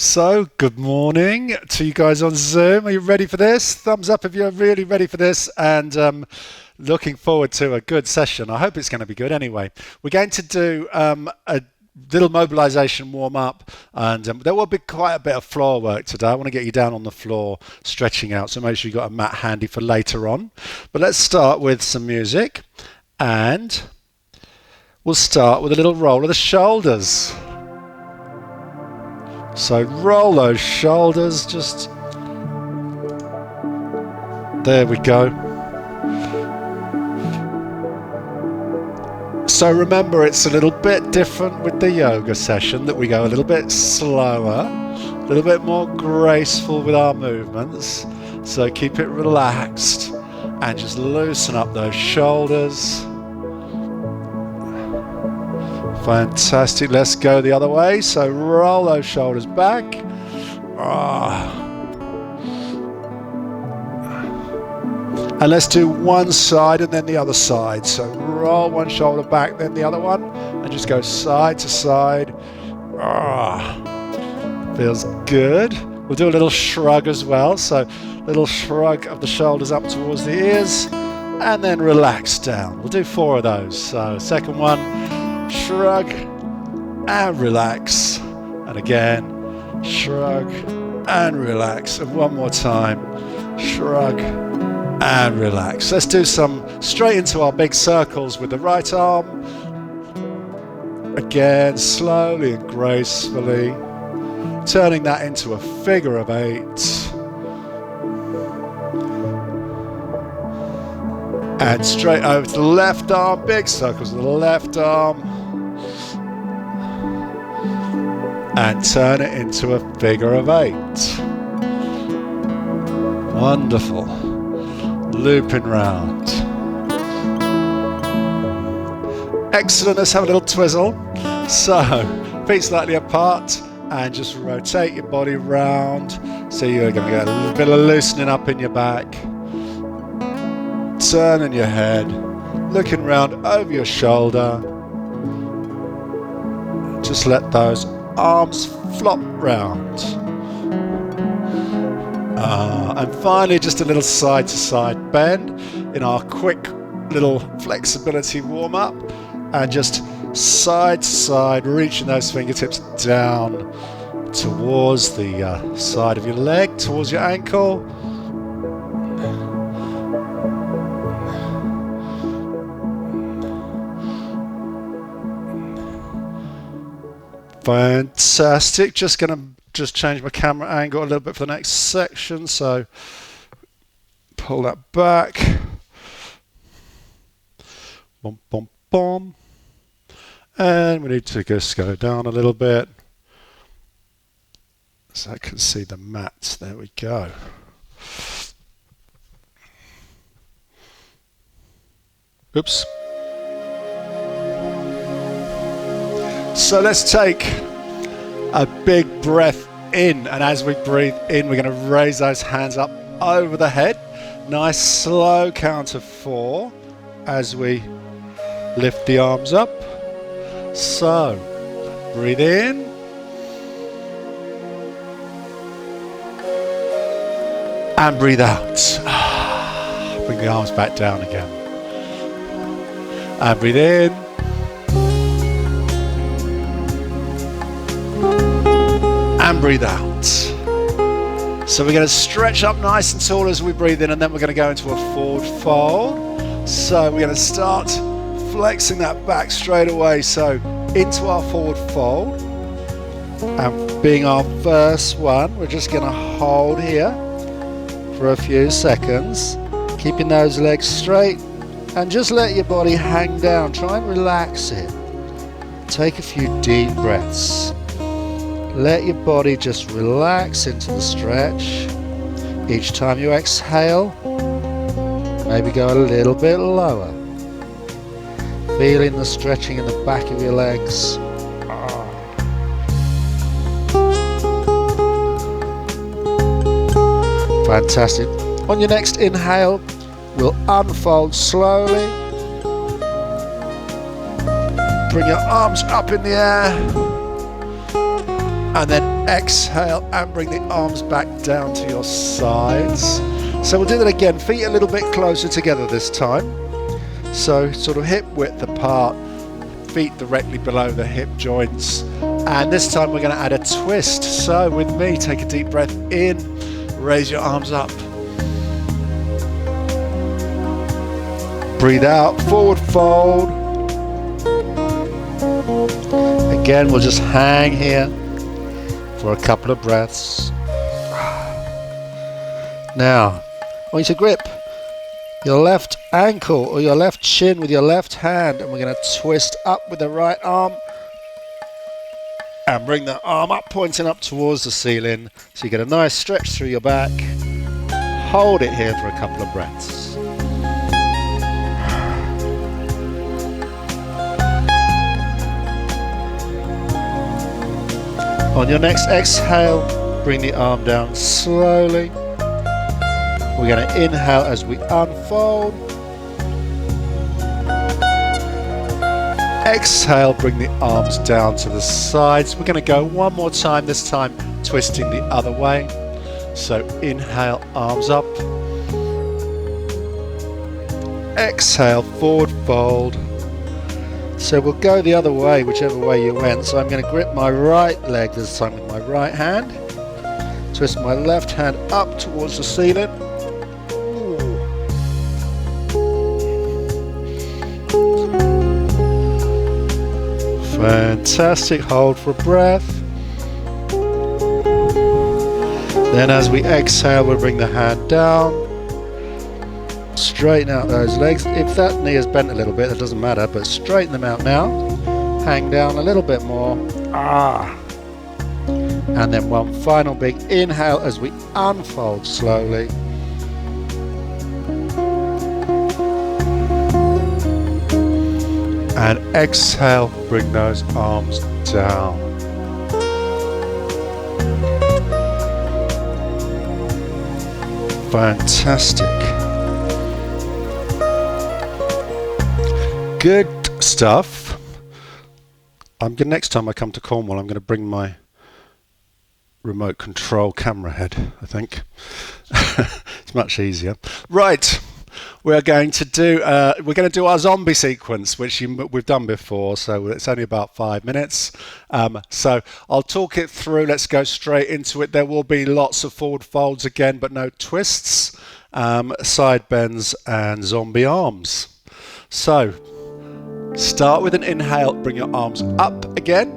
So, good morning to you guys on Zoom. Are you ready for this? Thumbs up if you're really ready for this, and looking forward to a good session. I hope it's going to be good anyway. We're going to do a little mobilization warm up, and there will be quite a bit of floor work today. I want to get you down on the floor, stretching out, so make sure you've got a mat handy for later on. But let's start with some music, and we'll start with a little roll of the shoulders. So roll those shoulders, just there we go. So remember, it's a little bit different with the yoga session, that we go a little bit slower, a little bit more graceful with our movements. So keep it relaxed and just loosen up those shoulders. Fantastic. Let's go the other way. So roll those shoulders back. And let's do one side and then the other side. So roll one shoulder back, then the other one, and just go side to side. Feels good. We'll do a little shrug as well. So little shrug of the shoulders up towards the ears, and then relax down. We'll do 4 of those. So second one, shrug and relax, and again shrug and relax, and one more time, shrug and relax. Let's do some straight into our big circles with the right arm. Again, slowly and gracefully turning that into a figure of 8. And straight over to the left arm, big circles with the left arm. And turn it into a figure of 8. Wonderful. Looping round. Excellent. Let's have a little twizzle. So, feet slightly apart and just rotate your body round. So you're going to get a little bit of loosening up in your back. Turning your head, looking round over your shoulder. Just let those arms flop round. And finally, just a little side to side bend in our quick little flexibility warm up. And just side to side, reaching those fingertips down towards the side of your leg, towards your ankle. Fantastic. Just going to change my camera angle a little bit for the next section. So pull that back. Boom, boom, boom. And we need to just go down a little bit so I can see the mat. There we go. Oops. So let's take a big breath in, and as we breathe in, we're going to raise those hands up over the head. Nice slow count of 4 as we lift the arms up. So breathe in. And breathe out. Bring the arms back down again. And breathe in. And breathe out. So we're going to stretch up nice and tall as we breathe in, and then we're going to go into a forward fold. So we're going to start flexing that back straight away. So into our forward fold. And being our first one, we're just going to hold here for a few seconds, keeping those legs straight, and just let your body hang down. Try and relax it. Take a few deep breaths. Let your body just relax into the stretch. Each time you exhale, maybe go a little bit lower. Feeling the stretching in the back of your legs. Fantastic. On your next inhale, we'll unfold slowly. Bring your arms up in the air. And then exhale and bring the arms back down to your sides. So we'll do that again, feet a little bit closer together this time. So sort of hip width apart, feet directly below the hip joints. And this time we're going to add a twist. So with me, take a deep breath in, raise your arms up. Breathe out, forward fold. Again, we'll just hang here for a couple of breaths. Now, I want you to grip your left ankle or your left shin with your left hand, and we're going to twist up with the right arm and bring the arm up, pointing up towards the ceiling, so you get a nice stretch through your back. Hold it here for a couple of breaths. On your next exhale, bring the arm down slowly. We're going to inhale as we unfold. Exhale, bring the arms down to the sides. We're going to go one more time, this time twisting the other way. So inhale, arms up. Exhale, forward fold. So we'll go the other way, whichever way you went. So I'm going to grip my right leg this time with my right hand. Twist my left hand up towards the ceiling. Fantastic, hold for a breath. Then as we exhale, we'll bring the hand down. Straighten out those legs. If that knee is bent a little bit, that doesn't matter, but straighten them out now. Hang down a little bit more. And then one final big inhale as we unfold slowly. And exhale, bring those arms down. Fantastic. Good stuff. Next time I come to Cornwall, I'm going to bring my remote control camera head, I think. It's much easier. Right. We're going to do our zombie sequence, which we've done before, so it's only about 5 minutes. So I'll talk it through. Let's go straight into it. There will be lots of forward folds again, but no twists, side bends, and zombie arms. So start with an inhale. Bring your arms up again.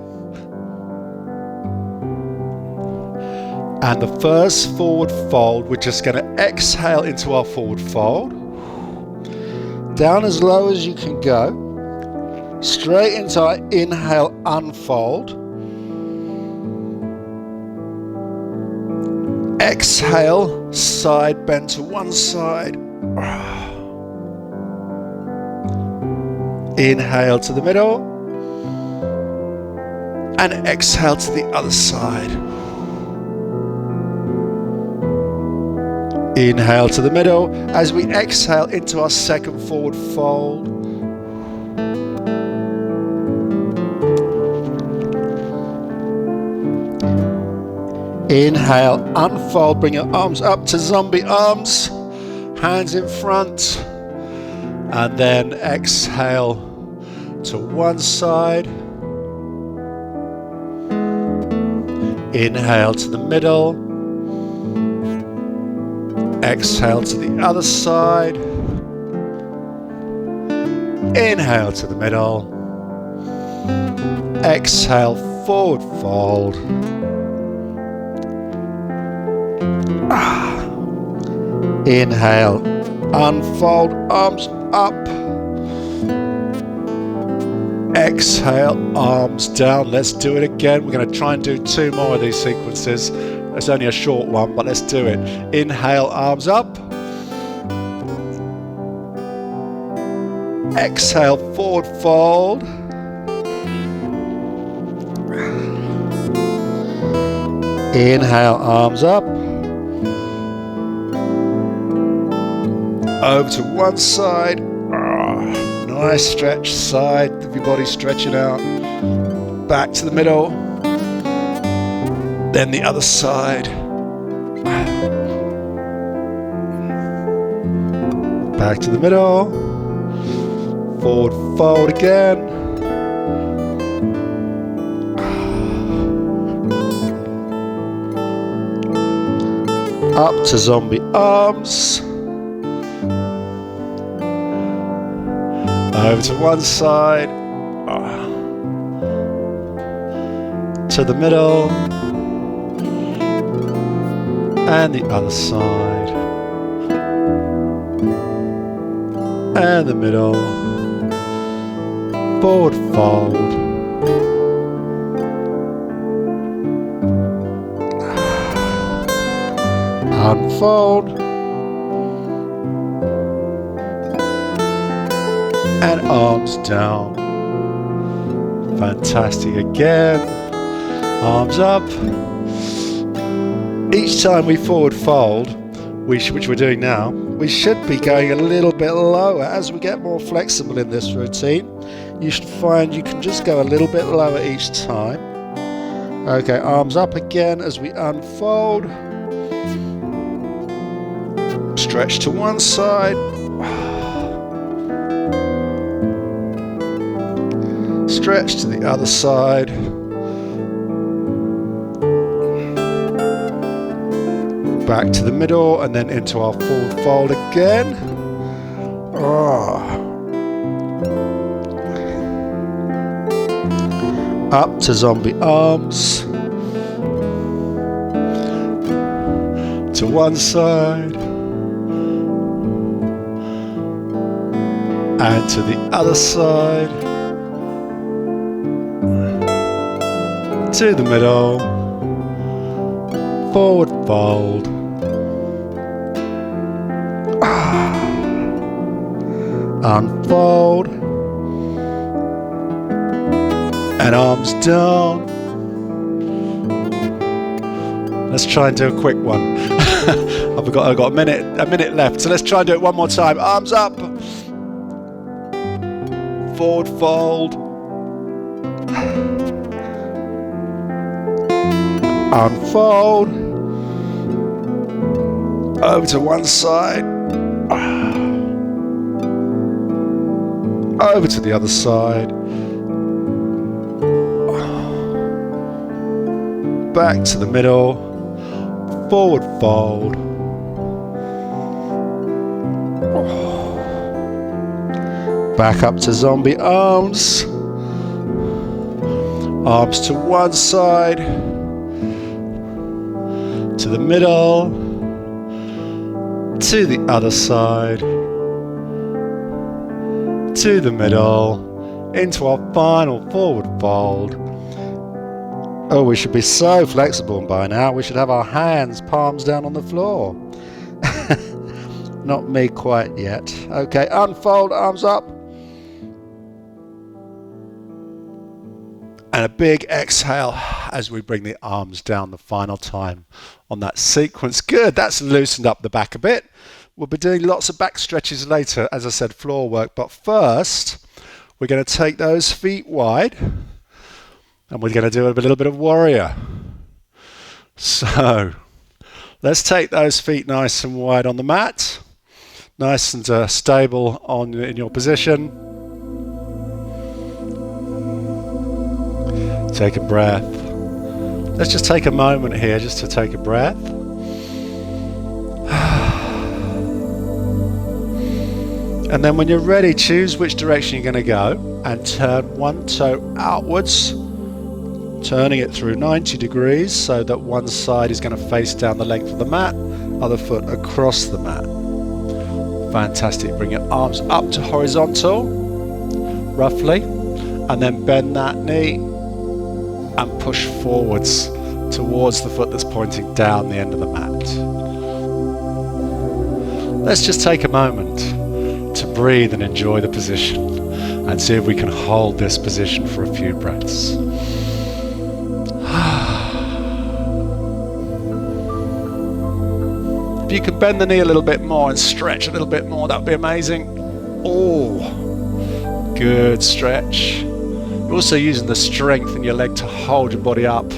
And the first forward fold, we're just going to exhale into our forward fold. Down as low as you can go. Straight into our inhale, unfold. Exhale, side bend to one side. Inhale to the middle. And exhale to the other side. Inhale to the middle as we exhale into our second forward fold. Inhale, unfold, bring your arms up to zombie arms, hands in front, and then exhale to one side. Inhale to the middle. Exhale to the other side. Inhale to the middle. Exhale, forward fold. Inhale, unfold, arms up. Exhale, arms down. Let's do it again. We're going to try and do 2 more of these sequences. It's only a short one, but let's do it. Inhale, arms up. Exhale, forward fold. Inhale, arms up. Over to one side. Nice stretch, side of your body stretching out. Back to the middle. Then the other side. Back to the middle. Forward fold again. Up to zombie arms. Over to one side. To the middle. And the other side. And the middle. Forward fold. Unfold. And arms down. Fantastic again. Arms up. Each time we forward fold, which we're doing now, we should be going a little bit lower. As we get more flexible in this routine, you should find you can just go a little bit lower each time. Okay, arms up again as we unfold. Stretch to one side. Stretch to the other side. Back to the middle and then into our forward fold again. Up to zombie arms. To one side. And to the other side. To the middle. Forward fold. Unfold. And arms down. Let's try and do a quick one. I've got a minute left, so let's try and do it one more time. Arms up. Forward fold. Unfold. Over to one side. Over to the other side. Back to the middle. Forward fold. Back up to zombie arms. Arms to one side. To the middle. To the other side. To the middle. Into our final forward fold. Oh, we should be so flexible by now. We should have our hands, palms down on the floor. Not me quite yet. Okay, unfold, arms up. And a big exhale as we bring the arms down the final time on that sequence. Good, that's loosened up the back a bit. We'll be doing lots of back stretches later, as I said, floor work. But first, we're going to take those feet wide. And we're going to do a little bit of warrior. So, let's take those feet nice and wide on the mat. Nice and stable in your position. Take a breath. Let's just take a moment here just to take a breath. And then when you're ready, choose which direction you're going to go and turn one toe outwards, turning it through 90 degrees so that one side is going to face down the length of the mat, other foot across the mat. Fantastic. Bring your arms up to horizontal, roughly, and then bend that knee and push forwards towards the foot that's pointing down the end of the mat. Let's just take a moment to breathe and enjoy the position and see if we can hold this position for a few breaths. If you can bend the knee a little bit more and stretch a little bit more, that would be amazing. Oh, good stretch. You're also using the strength in your leg to hold your body up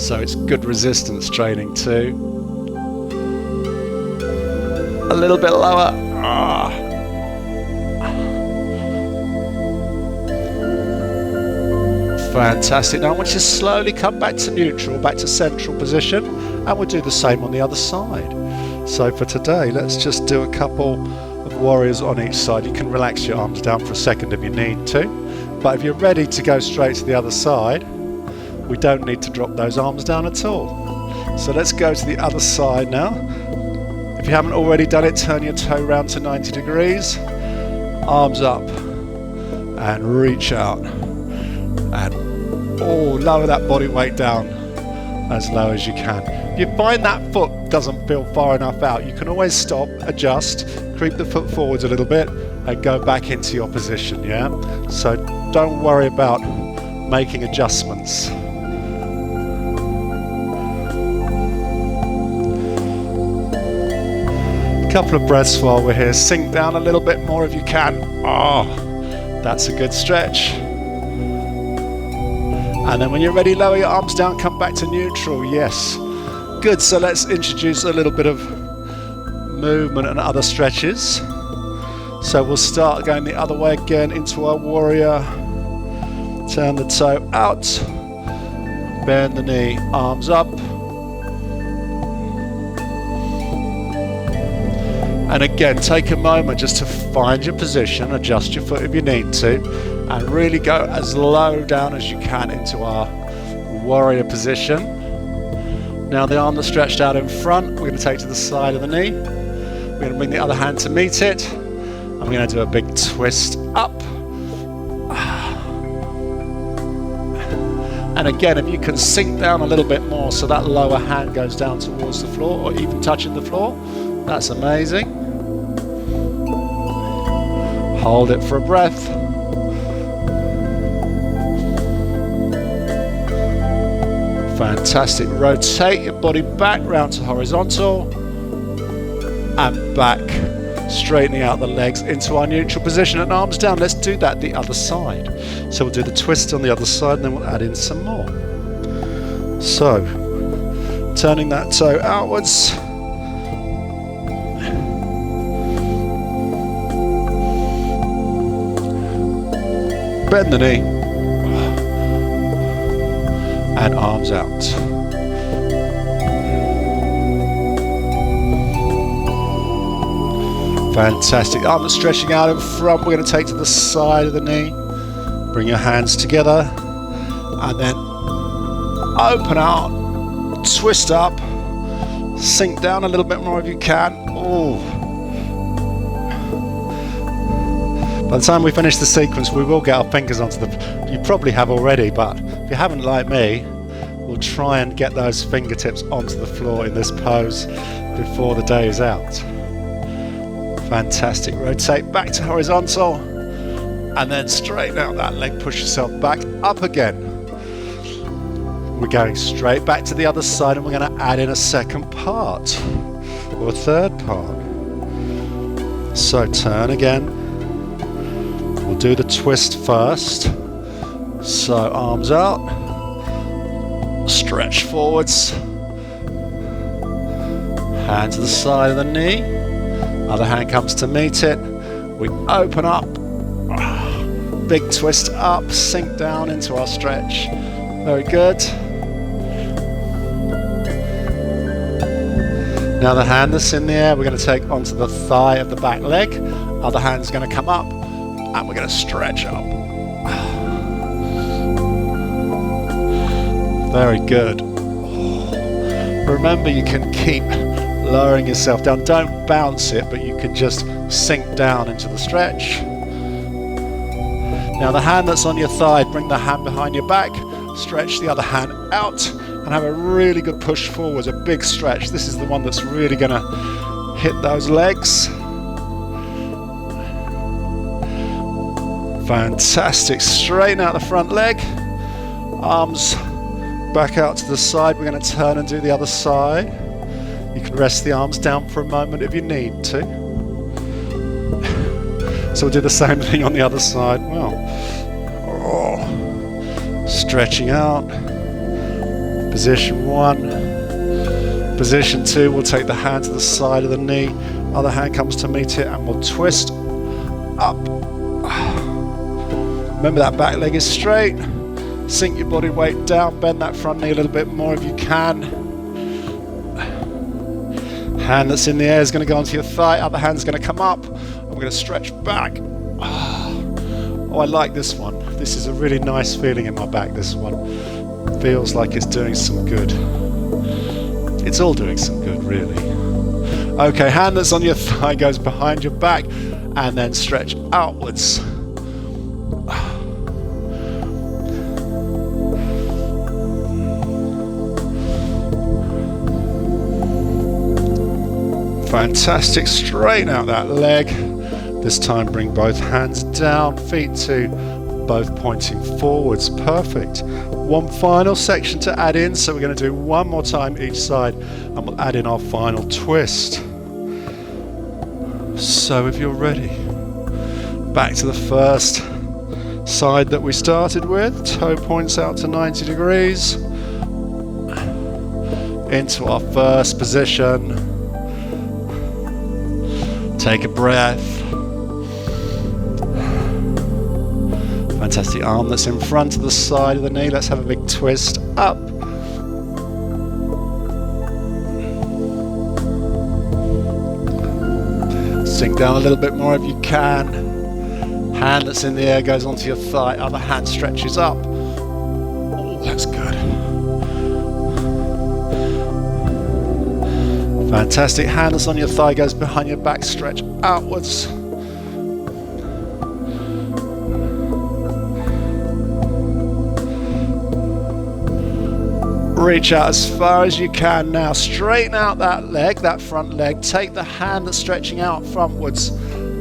So it's good resistance training too. A little bit lower. Fantastic. Now I want you to slowly come back to neutral, back to central position, and we'll do the same on the other side. So for today, let's just do a couple of warriors on each side. You can relax your arms down for a second if you need to, but if you're ready to go straight to the other side, we don't need to drop those arms down at all. So let's go to the other side now. If you haven't already done it, turn your toe round to 90 degrees, arms up, and reach out. And lower that body weight down as low as you can. If you find that foot doesn't feel far enough out, you can always stop, adjust, creep the foot forwards a little bit, and go back into your position, yeah? So don't worry about making adjustments. Couple of breaths while we're here. Sink down a little bit more if you can. That's a good stretch. And then when you're ready, lower your arms down, come back to neutral. Yes. Good. So let's introduce a little bit of movement and other stretches. So we'll start going the other way again into our warrior. Turn the toe out. Bend the knee, arms up. And again, take a moment just to find your position, adjust your foot if you need to, and really go as low down as you can into our warrior position. Now the arm that's stretched out in front, we're going to take to the side of the knee. We're going to bring the other hand to meet it. I'm going to do a big twist up. And again, if you can sink down a little bit more so that lower hand goes down towards the floor or even touching the floor, that's amazing. Hold it for a breath. Fantastic. Rotate your body back round to horizontal and back, straightening out the legs into our neutral position and arms down. Let's do that the other side. So we'll do the twist on the other side and then we'll add in some more. So, turning that toe outwards. Bend the knee and arms out. Fantastic. Arm that's stretching out in front. We're going to take to the side of the knee. Bring your hands together and then open out, twist up, sink down a little bit more if you can. By the time we finish the sequence, we will get our fingers onto the... You probably have already, but if you haven't like me, we'll try and get those fingertips onto the floor in this pose before the day is out. Fantastic. Rotate back to horizontal and then straighten out that leg. Push yourself back up again. We're going straight back to the other side and we're going to add in a second part or a third part. So turn again. We'll do the twist first. So arms out, stretch forwards, hand to the side of the knee, other hand comes to meet it. We open up, big twist up, sink down into our stretch. Very good. Now the hand that's in the air, we're going to take onto the thigh of the back leg. Other hand's going to come up. And we're going to stretch up. Very good. Remember, you can keep lowering yourself down. Don't bounce it, but you can just sink down into the stretch. Now the hand that's on your thigh, bring the hand behind your back, stretch the other hand out and have a really good push forwards, a big stretch. This is the one that's really going to hit those legs. Fantastic. Straighten out the front leg. Arms back out to the side. We're going to turn and do the other side. You can rest the arms down for a moment if you need to. So we'll do the same thing on the other side. Well, stretching out. Position 1. Position 2, we'll take the hand to the side of the knee, other hand comes to meet it, and we'll twist up. Remember that back leg is straight. Sink your body weight down, bend that front knee a little bit more if you can. Hand that's in the air is going to go onto your thigh, other hand's going to come up, and we're going to stretch back. Oh, I like this one. This is a really nice feeling in my back, this one. Feels like it's doing some good. It's all doing some good, really. Okay, hand that's on your thigh goes behind your back, and then stretch outwards. Fantastic, straighten out that leg. This time bring both hands down, feet to both pointing forwards, perfect. One final section to add in, so we're going to do one more time each side and we'll add in our final twist. So if you're ready, back to the first side that we started with, toe points out to 90 degrees, into our first position. Take a breath. Fantastic, arm that's in front of the side of the knee. Let's have a big twist up. Sink down a little bit more if you can. Hand that's in the air goes onto your thigh, other hand stretches up. Oh, that's good. Fantastic, hand that's on your thigh goes behind your back, stretch outwards. Reach out as far as you can now, straighten out that leg, that front leg, take the hand that's stretching out frontwards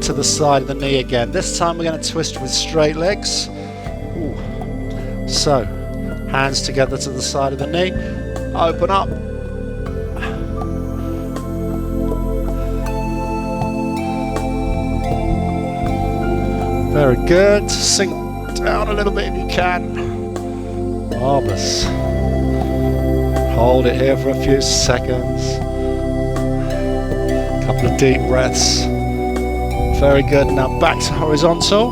to the side of the knee again. This time we're going to twist with straight legs. Ooh. So, hands together to the side of the knee, open up. Very good, sink down a little bit if you can. Marvellous. Hold it here for a few seconds. Couple of deep breaths. Very good. Now back to horizontal.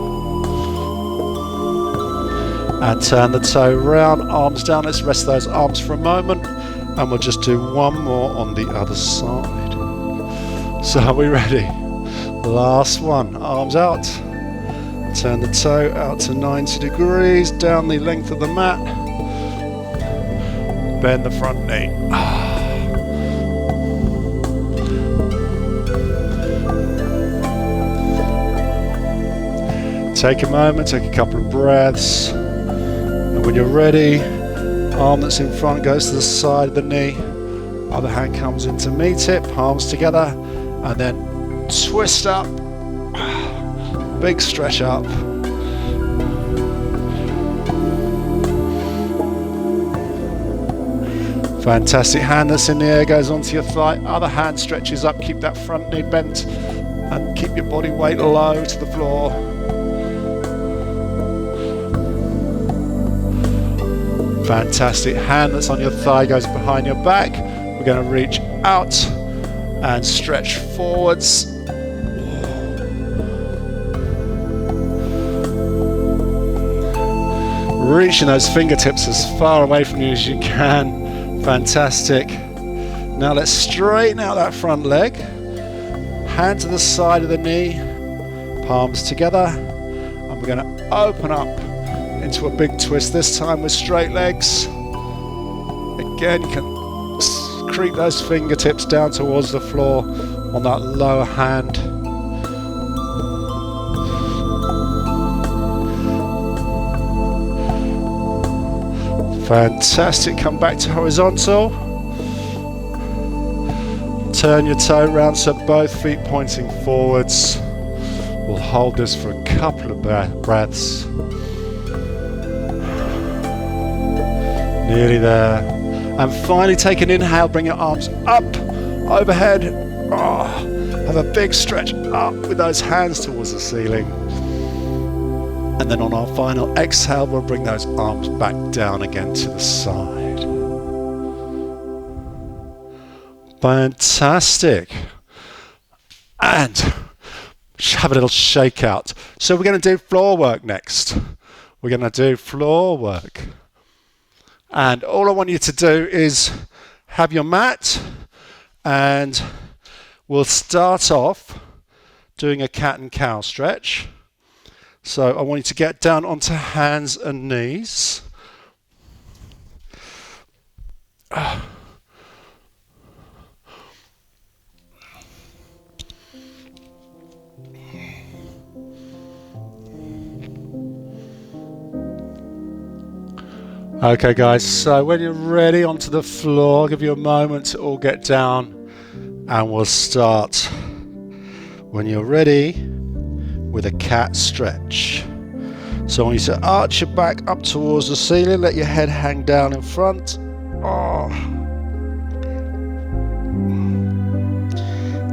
And turn the toe round, arms down. Let's rest those arms for a moment. And we'll just do one more on the other side. So are we ready? Last one. Arms out. Turn the toe out to 90 degrees, down the length of the mat. Bend the front knee. Take a moment, take a couple of breaths. And when you're ready, arm that's in front goes to the side of the knee. Other hand comes in to meet it, palms together, and then twist up. Big stretch up. Fantastic, hand that's in the air goes onto your thigh, other hand stretches up, keep that front knee bent and keep your body weight low to the floor. Fantastic, hand that's on your thigh goes behind your back. We're going to reach out and stretch forwards. Reaching those fingertips as far away from you as you can. Fantastic. Now let's straighten out that front leg. Hand to the side of the knee. Palms together. And we're going to open up into a big twist, this time with straight legs. Again, you can creep those fingertips down towards the floor on that lower hand. Fantastic, come back to horizontal. Turn your toe round so both feet pointing forwards. We'll hold this for a couple of breaths. Nearly there. And finally take an inhale, bring your arms up, overhead. Oh, have a big stretch up with those hands towards the ceiling. And then on our final exhale, we'll bring those arms back down again to the side. Fantastic. And have a little shake out. So we're going to do floor work next. We're going to do floor work. And all I want you to do is have your mat, and we'll start off doing a cat and cow stretch. So I want you to get down onto hands and knees. Okay guys, so when you're ready onto the floor, I'll give you a moment to all get down and we'll start when you're ready with a cat stretch. So I want you to arch your back up towards the ceiling, let your head hang down in front.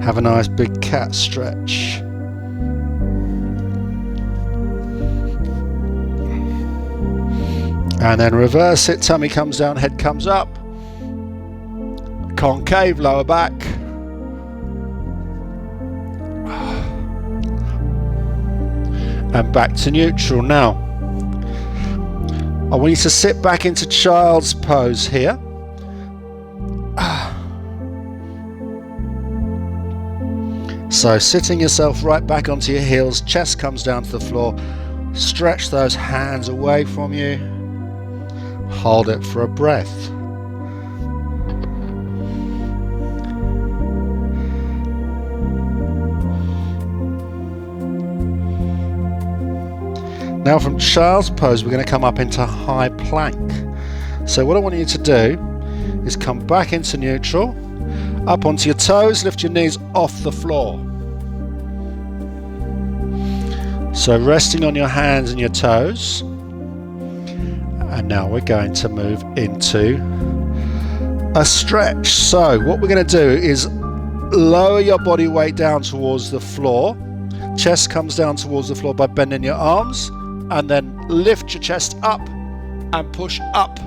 Have a nice big cat stretch. And then reverse it, tummy comes down, head comes up. Concave, lower back. And back to neutral now. I want you to sit back into child's pose here. So sitting yourself right back onto your heels, chest comes down to the floor. Stretch those hands away from you. Hold it for a breath. Now from child's pose, we're going to come up into high plank. So what I want you to do is come back into neutral, up onto your toes, lift your knees off the floor. So resting on your hands and your toes. And now we're going to move into a stretch. So what we're going to do is lower your body weight down towards the floor. Chest comes down towards the floor by bending your arms, and then lift your chest up and push up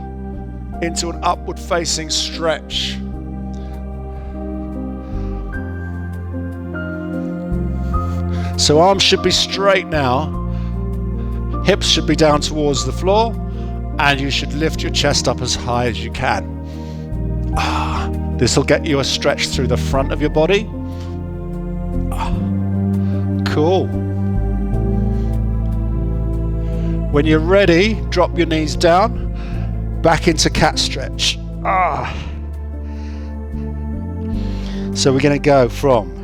into an upward facing stretch. So arms should be straight now. Hips should be down towards the floor. And you should lift your chest up as high as you can. This will get you a stretch through the front of your body. Cool. When you're ready, drop your knees down, back into cat stretch. So we're going to go from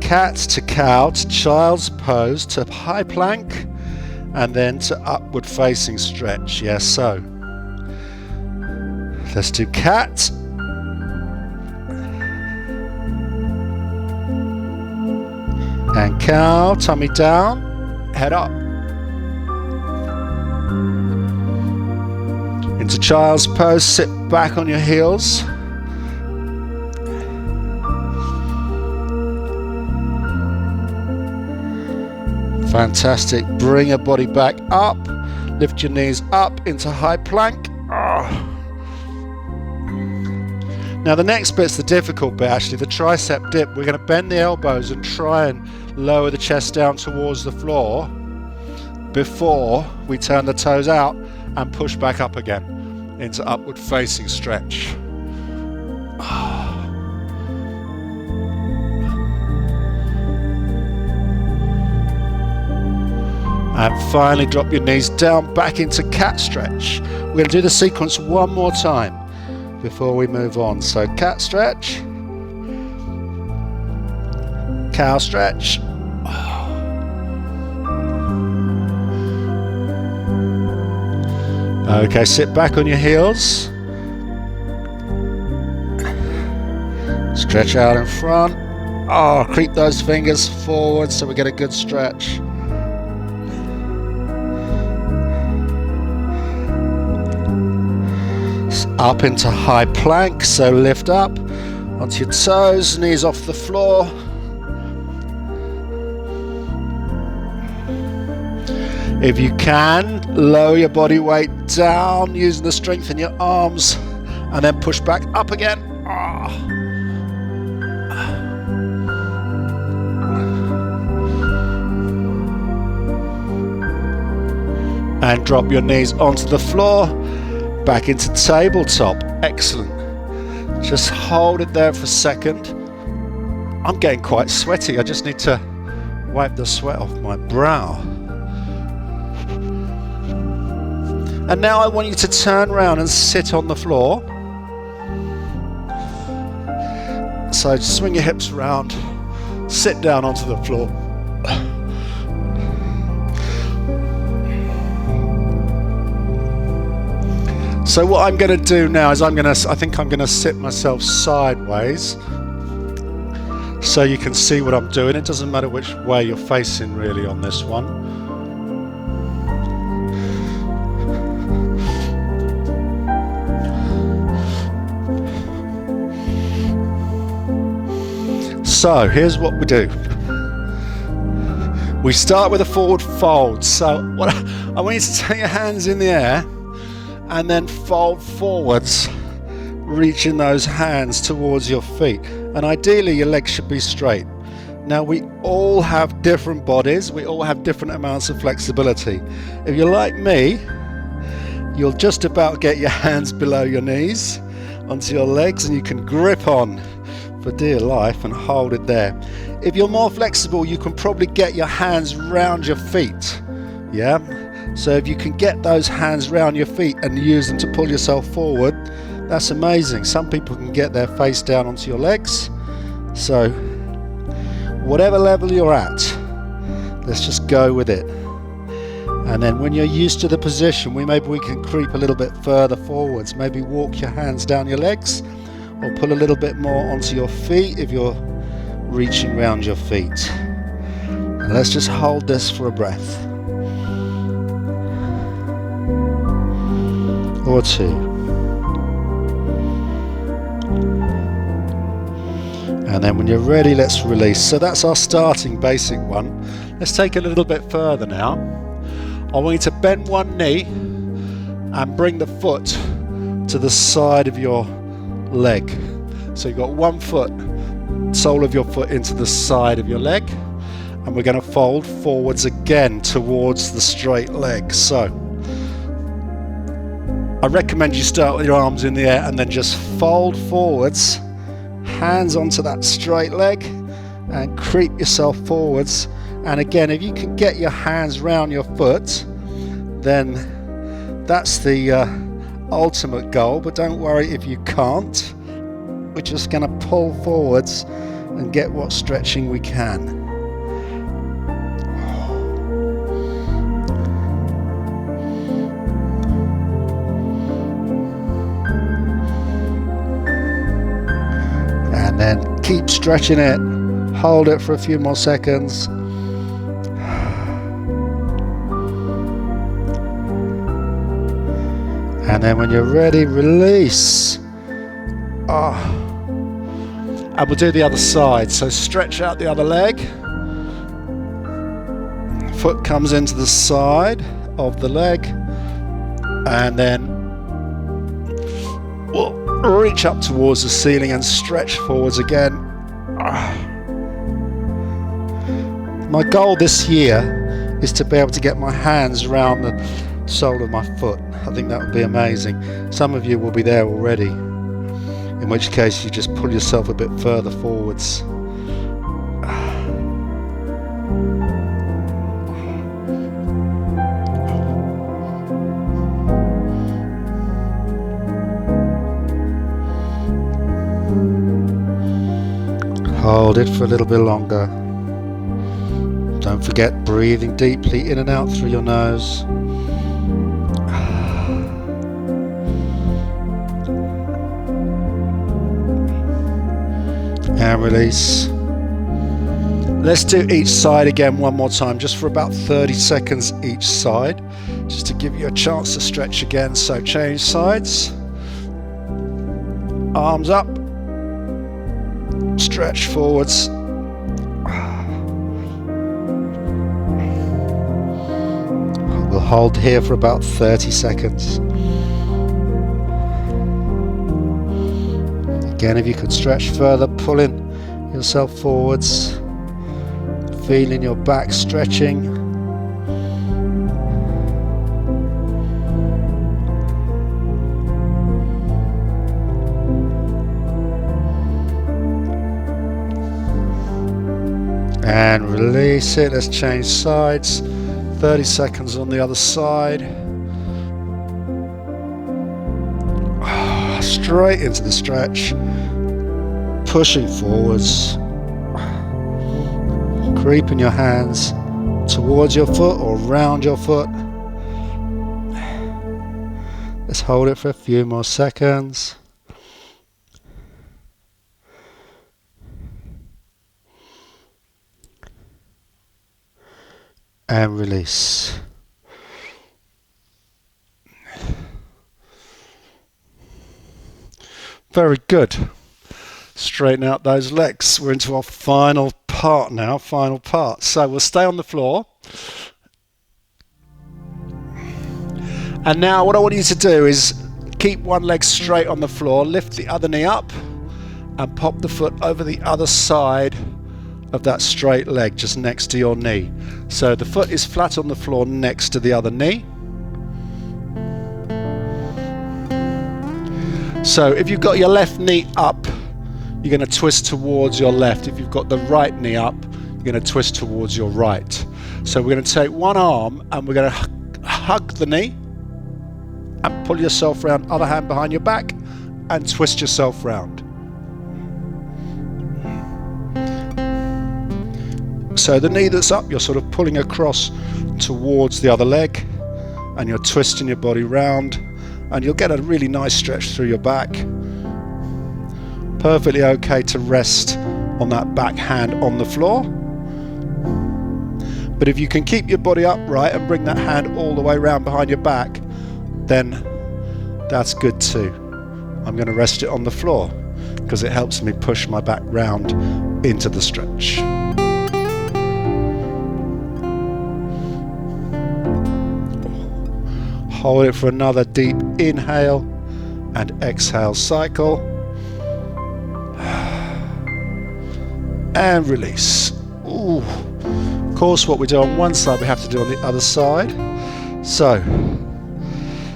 cat to cow to child's pose to high plank, and then to upward facing stretch. Yes, so let's do cat. And cow, tummy down, head up. Into child's pose, sit back on your heels. Fantastic. Bring your body back up. Lift your knees up into high plank. Now the next bit's the difficult bit, actually, the tricep dip. We're going to bend the elbows and try and lower the chest down towards the floor before we turn the toes out and push back up again into upward facing stretch. And finally drop your knees down back into cat stretch. We're going to do the sequence one more time before we move on. So cat stretch, cow stretch, okay, sit back on your heels, stretch out in front, creep those fingers forward so we get a good stretch. Up into high plank, so lift up onto your toes, knees off the floor. If you can, lower your body weight down using the strength in your arms and then push back up again. And drop your knees onto the floor, back into tabletop. Excellent. Just hold it there for a second. I'm getting quite sweaty. I just need to wipe the sweat off my brow. And now I want you to turn around and sit on the floor. So swing your hips around, sit down onto the floor. So what I'm going to do now is I think I'm going to sit myself sideways so you can see what I'm doing. It doesn't matter which way you're facing really on this one. So here's what we do. We start with a forward fold. So what I want you to take your hands in the air and then fold forwards, reaching those hands towards your feet. And ideally your legs should be straight. Now we all have different bodies, we all have different amounts of flexibility. If you're like me, you'll just about get your hands below your knees onto your legs and you can grip on for dear life and hold it there. If you're more flexible, you can probably get your hands round your feet. Yeah? So if you can get those hands round your feet and use them to pull yourself forward, that's amazing. Some people can get their face down onto your legs. So whatever level you're at, let's just go with it. And then when you're used to the position, maybe we can creep a little bit further forwards. Maybe walk your hands down your legs or pull a little bit more onto your feet if you're reaching round your feet. And let's just hold this for a breath. Or two. And then when you're ready, let's release. So that's our starting basic one. Let's take it a little bit further now. I want you to bend one knee and bring the foot to the side of your leg. So you've got one foot, sole of your foot into the side of your leg, and we're going to fold forwards again towards the straight leg. So I recommend you start with your arms in the air and then just fold forwards, hands onto that straight leg and creep yourself forwards. And again, if you can get your hands round your foot, then that's the ultimate goal. But don't worry if you can't. We're just going to pull forwards and get what stretching we can. And then keep stretching it, hold it for a few more seconds. And then when you're ready, release. And we'll do the other side. So stretch out the other leg. Foot comes into the side of the leg. And then we'll reach up towards the ceiling and stretch forwards again. My goal this year is to be able to get my hands around the sole of my foot. I think that would be amazing. Some of you will be there already, in which case you just pull yourself a bit further forwards. Hold it for a little bit longer. Don't forget breathing deeply in and out through your nose. And release. Let's do each side again one more time, just for about 30 seconds each side, just to give you a chance to stretch again. So change sides. Arms up. Stretch forwards. We'll hold here for about 30 seconds. Again, if you could stretch further, pulling yourself forwards, feeling your back stretching. And release it. Let's change sides. 30 seconds on the other side. Straight into the stretch. Pushing forwards. Creeping your hands towards your foot or round your foot. Let's hold it for a few more seconds. And release. Very good. Straighten out those legs. We're into our final part now, final part. So we'll stay on the floor. And now what I want you to do is keep one leg straight on the floor, lift the other knee up and pop the foot over the other side of that straight leg, just next to your knee. So the foot is flat on the floor next to the other knee. So if you've got your left knee up, you're going to twist towards your left. If you've got the right knee up, you're going to twist towards your right. So we're going to take one arm and we're going to hug the knee and pull yourself round, other hand behind your back and twist yourself round. So the knee that's up, you're sort of pulling across towards the other leg and you're twisting your body round and you'll get a really nice stretch through your back. Perfectly okay to rest on that back hand on the floor. But if you can keep your body upright and bring that hand all the way around behind your back, then that's good too. I'm going to rest it on the floor because it helps me push my back round into the stretch. Hold it for another deep inhale and exhale cycle. And release. Ooh. Of course, what we do on one side, we have to do on the other side. So,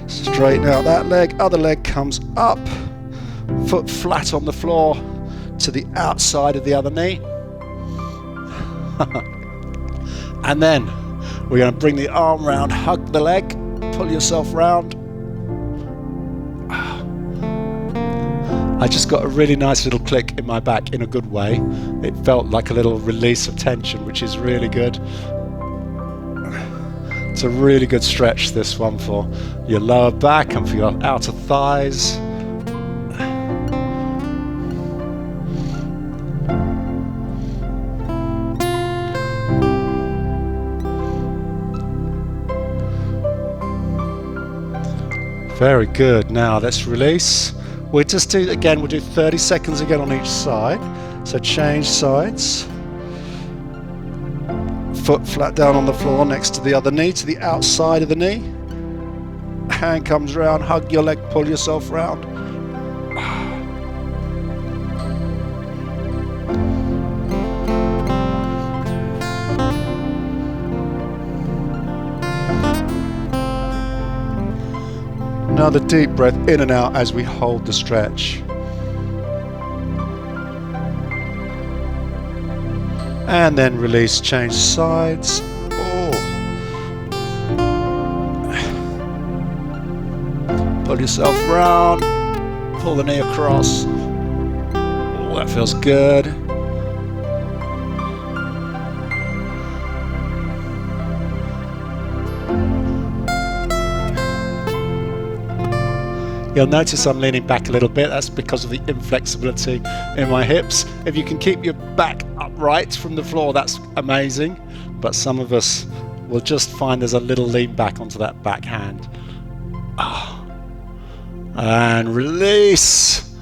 straighten out that leg, other leg comes up, foot flat on the floor to the outside of the other knee. And then we're going to bring the arm round, hug the leg, pull yourself round. I just got a really nice little click in my back in a good way. It felt like a little release of tension, which is really good. It's a really good stretch, this one, for your lower back and for your outer thighs. Very good. Now let's release. We'll just do, again, we'll do 30 seconds again on each side. So change sides. Foot flat down on the floor next to the other knee, to the outside of the knee. Hand comes round, hug your leg, pull yourself round. Another deep breath in and out as we hold the stretch. And then release, change sides. Oh. Pull yourself round, pull the knee across. Oh, that feels good. You'll notice I'm leaning back a little bit. That's because of the inflexibility in my hips. If you can keep your back upright from the floor, that's amazing. But some of us will just find there's a little lean back onto that back hand. And release.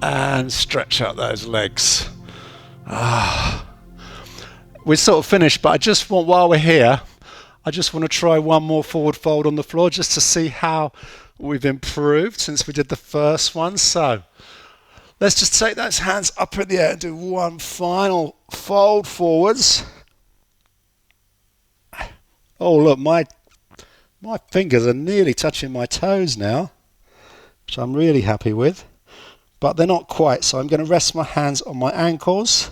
And stretch out those legs. We're sort of finished, but I just want, while we're here, I just want to try one more forward fold on the floor just to see how we've improved since we did the first one. So Let's just take those hands up in the air and do one final fold forwards. Oh, look, my fingers are nearly touching my toes now, which I'm really happy with. But they're not quite, so I'm going to rest my hands on my ankles,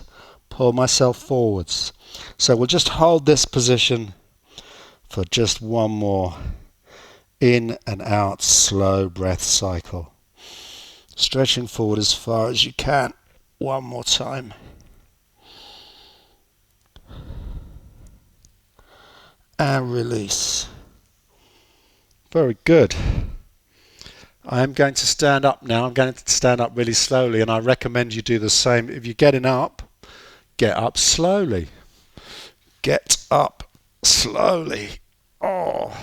pull myself forwards. So we'll just hold this position for just one more in and out slow breath cycle. Stretching forward as far as you can. One more time. And release. Very good. I am going to stand up now. I'm going to stand up really slowly, and I recommend you do the same. If you're getting up, get up slowly. Get up slowly. Oh.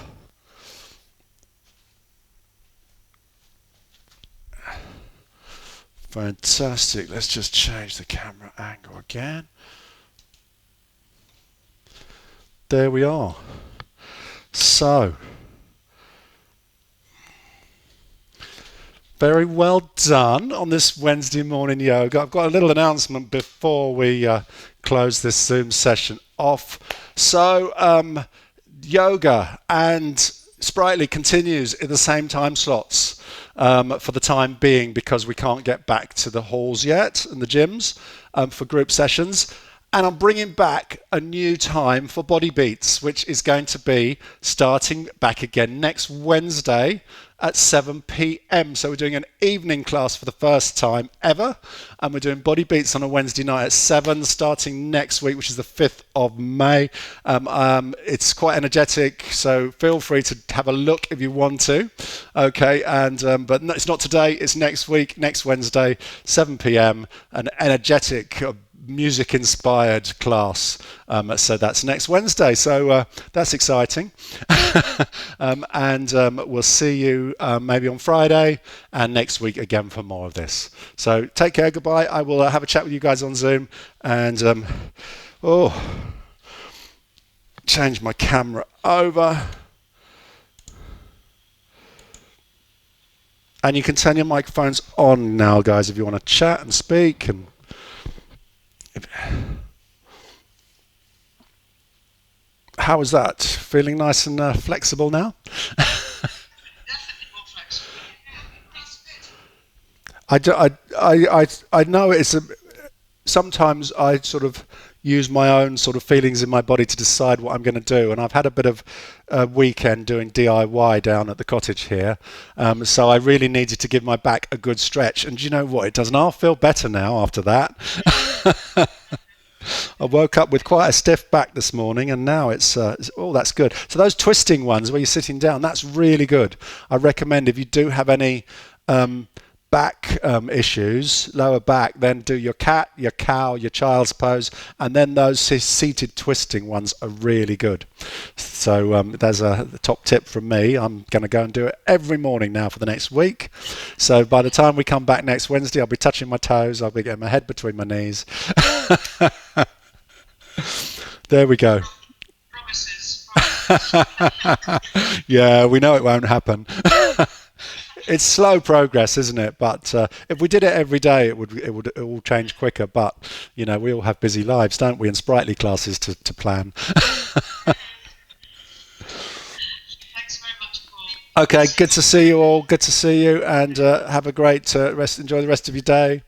Fantastic. Let's just change the camera angle again. There we are. So, very well done on this Wednesday morning yoga. I've got a little announcement before we close this Zoom session off. So, yoga and Sprightly continues in the same time slots for the time being, because we can't get back to the halls yet and the gyms for group sessions. And I'm bringing back a new time for Body Beats, which is going to be starting back again next Wednesday at 7 p.m. So we're doing an evening class for the first time ever. And we're doing Body Beats on a Wednesday night at 7, starting next week, which is the 5th of May. It's quite energetic, so feel free to have a look if you want to. Okay, and but no, it's not today, it's next week, next Wednesday, 7 p.m. An energetic music-inspired class, so that's next Wednesday. So that's exciting, and we'll see you maybe on Friday and next week again for more of this. So take care, goodbye. I will have a chat with you guys on Zoom, and change my camera over, and you can turn your microphones on now, guys, if you want to chat and speak. And how is that? Feeling nice and flexible now? Definitely more flexible. Yeah, that's good. I know it's sometimes I sort of use my own sort of feelings in my body to decide what I'm going to do, and I've had a bit of a weekend doing DIY down at the cottage here, so I really needed to give my back a good stretch, and you know what, it doesn't half feel better now after that. I woke up with quite a stiff back this morning, and now it's that's good. So those twisting ones where you're sitting down, that's really good. I recommend, if you do have any back issues, lower back, then do your cat, your cow, your child's pose, and then those seated twisting ones are really good. So there's the top tip from me. I'm going to go and do it every morning now for the next week. So by the time we come back next Wednesday, I'll be touching my toes, I'll be getting my head between my knees. There we go. Promises. Yeah, we know it won't happen. It's slow progress, isn't it? But if we did it every day, it would all change quicker. But you know, we all have busy lives, don't we? And Sprightly classes to plan. Thanks very much, Paul. Okay, good to see you all. Good to see you, and have a great rest. Enjoy the rest of your day.